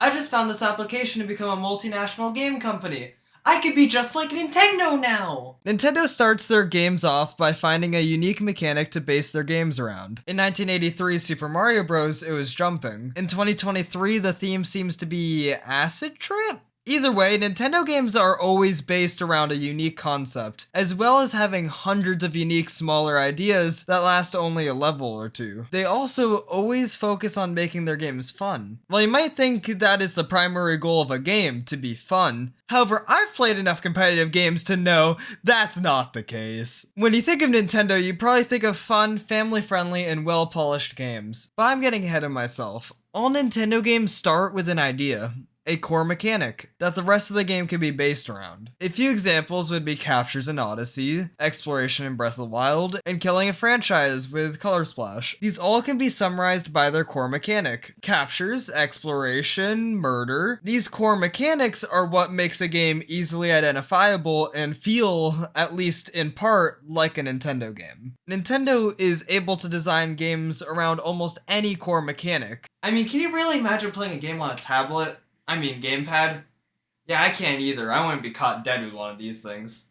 I just found this application to become a multinational game company. I could be just like Nintendo now! Nintendo starts their games off by finding a unique mechanic to base their games around. In 1983's Super Mario Bros., it was jumping. In 2023, the theme seems to be Acid Trip? Either way, Nintendo games are always based around a unique concept, as well as having hundreds of unique smaller ideas that last only a level or two. They also always focus on making their games fun. While you might think that is the primary goal of a game, to be fun, however, I've played enough competitive games to know that's not the case. When you think of Nintendo, you probably think of fun, family-friendly, and well-polished games. But I'm getting ahead of myself. All Nintendo games start with an idea. A core mechanic that the rest of the game can be based around. A few examples would be captures in Odyssey, exploration in Breath of the Wild, and killing a franchise with Color Splash. These all can be summarized by their core mechanic. Captures, exploration, murder. These core mechanics are what makes a game easily identifiable and feel, at least in part, like a Nintendo game. Nintendo is able to design games around almost any core mechanic. I mean, can you really imagine playing a game on a tablet? Gamepad? Yeah, I can't either. I wouldn't be caught dead with one of these things.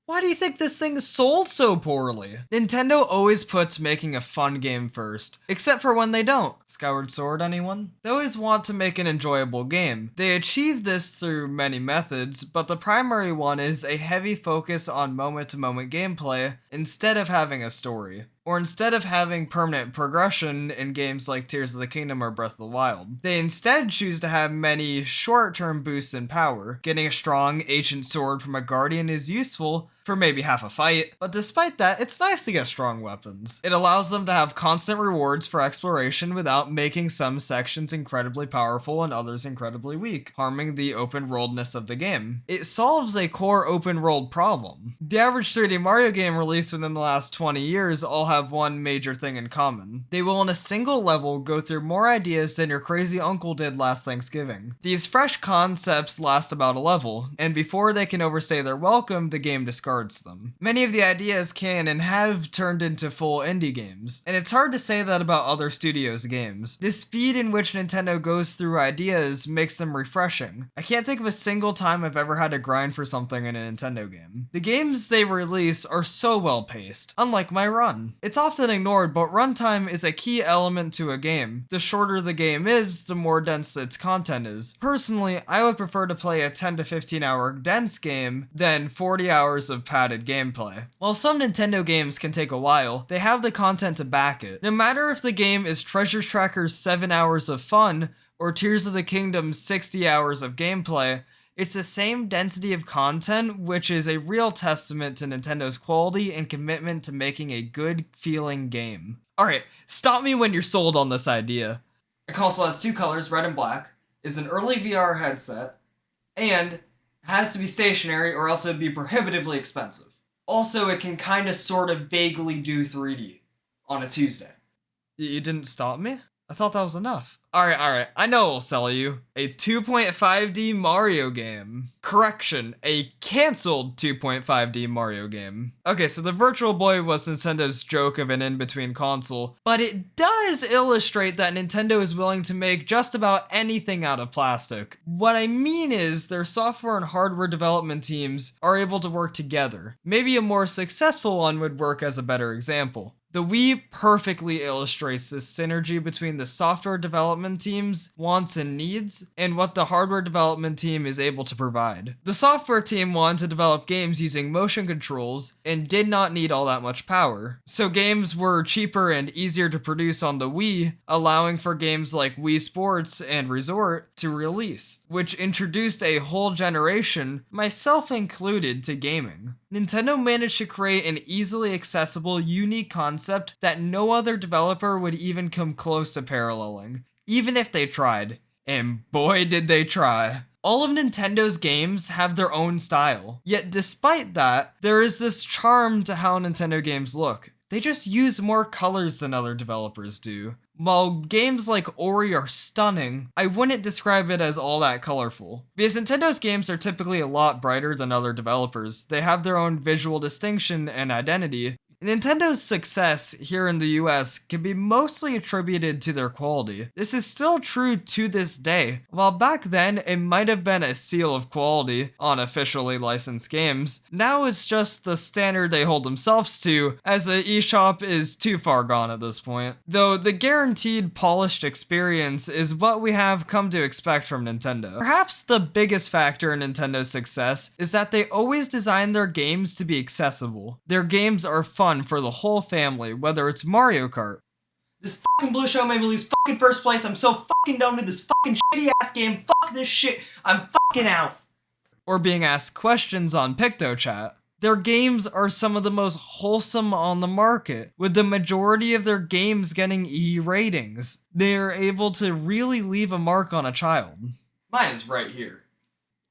Why do you think this thing sold so poorly? Nintendo always puts making a fun game first, except for when they don't. Skyward Sword, anyone? They always want to make an enjoyable game. They achieve this through many methods, but the primary one is a heavy focus on moment-to-moment gameplay instead of having a story. Or instead of having permanent progression in games like Tears of the Kingdom or Breath of the Wild. They instead choose to have many short-term boosts in power. Getting a strong ancient sword from a guardian is useful for maybe half a fight, but despite that, it's nice to get strong weapons. It allows them to have constant rewards for exploration without making some sections incredibly powerful and others incredibly weak, harming the open-worldness of the game. It solves a core open-world problem. The average 3D Mario game released within the last 20 years all have one major thing in common. They will in a single level go through more ideas than your crazy uncle did last Thanksgiving. These fresh concepts last about a level, and before they can overstay their welcome, the game discards them. Many of the ideas can and have turned into full indie games, and it's hard to say that about other studios' games. The speed in which Nintendo goes through ideas makes them refreshing. I can't think of a single time I've ever had to grind for something in a Nintendo game. The games they release are so well paced, unlike my run. It's often ignored, but runtime is a key element to a game. The shorter the game is, the more dense its content is. Personally, I would prefer to play a 10 to 15 hour dense game than 40 hours of padded gameplay. While some Nintendo games can take a while, they have the content to back it. No matter if the game is Treasure Tracker's 7 hours of fun or Tears of the Kingdom's 60 hours of gameplay, it's the same density of content, which is a real testament to Nintendo's quality and commitment to making a good feeling game. Alright, stop me when you're sold on this idea. A console has two colors, red and black, is an early VR headset, and has to be stationary or else it would be prohibitively expensive. Also, it can kinda sorta vaguely do 3D on a Tuesday. You didn't stop me? I thought that was enough. Alright, I know it'll sell you. A 2.5D Mario game. Correction, a cancelled 2.5D Mario game. Okay, so the Virtual Boy was Nintendo's joke of an in-between console, but it does illustrate that Nintendo is willing to make just about anything out of plastic. What I mean is, their software and hardware development teams are able to work together. Maybe a more successful one would work as a better example. The Wii perfectly illustrates this synergy between the software development team's wants and needs and what the hardware development team is able to provide. The software team wanted to develop games using motion controls and did not need all that much power. So games were cheaper and easier to produce on the Wii, allowing for games like Wii Sports and Resort to release, which introduced a whole generation, myself included, to gaming. Nintendo managed to create an easily accessible, unique concept that no other developer would even come close to paralleling, even if they tried. And boy did they try. All of Nintendo's games have their own style, yet despite that, there is this charm to how Nintendo games look. They just use more colors than other developers do. While games like Ori are stunning, I wouldn't describe it as all that colorful. Because Nintendo's games are typically a lot brighter than other developers, they have their own visual distinction and identity. Nintendo's success here in the US can be mostly attributed to their quality. This is still true to this day. While back then it might have been a seal of quality on officially licensed games, now it's just the standard they hold themselves to, as the eShop is too far gone at this point. Though the guaranteed polished experience is what we have come to expect from Nintendo. Perhaps the biggest factor in Nintendo's success is that they always design their games to be accessible. Their games are fun for the whole family, whether it's Mario Kart. This fucking Blue Show made me lose fucking first place. I'm so fucking done with this fucking shitty ass game. Fuck this shit. I'm fucking out. Or being asked questions on PictoChat. Their games are some of the most wholesome on the market, with the majority of their games getting E ratings. They are able to really leave a mark on a child. Mine is right here.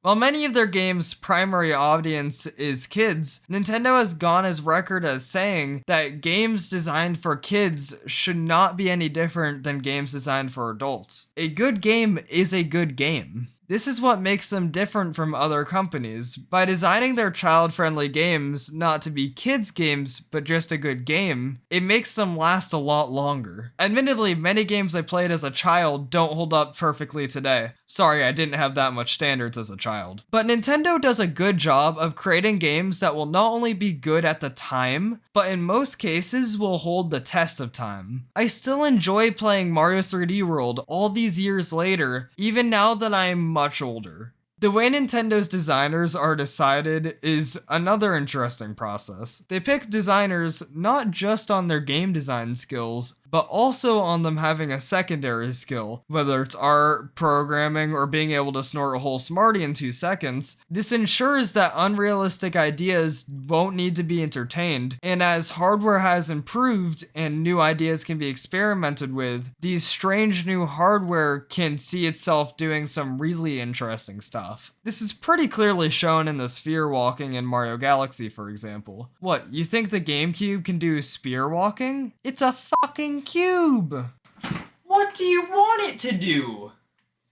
While many of their games' primary audience is kids, Nintendo has gone as record as saying that games designed for kids should not be any different than games designed for adults. A good game is a good game. This is what makes them different from other companies. By designing their child-friendly games not to be kids' games, but just a good game, it makes them last a lot longer. Admittedly, many games I played as a child don't hold up perfectly today. Sorry, I didn't have that much standards as a child. But Nintendo does a good job of creating games that will not only be good at the time, but in most cases will hold the test of time. I still enjoy playing Mario 3D World all these years later, even now that I'm much older. The way Nintendo's designers are decided is another interesting process. They pick designers not just on their game design skills, but also on them having a secondary skill, whether it's art, programming, or being able to snort a whole Smartie in 2 seconds. This ensures that unrealistic ideas won't need to be entertained, and as hardware has improved and new ideas can be experimented with, these strange new hardware can see itself doing some really interesting stuff. This is pretty clearly shown in the sphere walking in Mario Galaxy, for example. What, you think the GameCube can do spear walking? It's a fucking cube! What do you want it to do?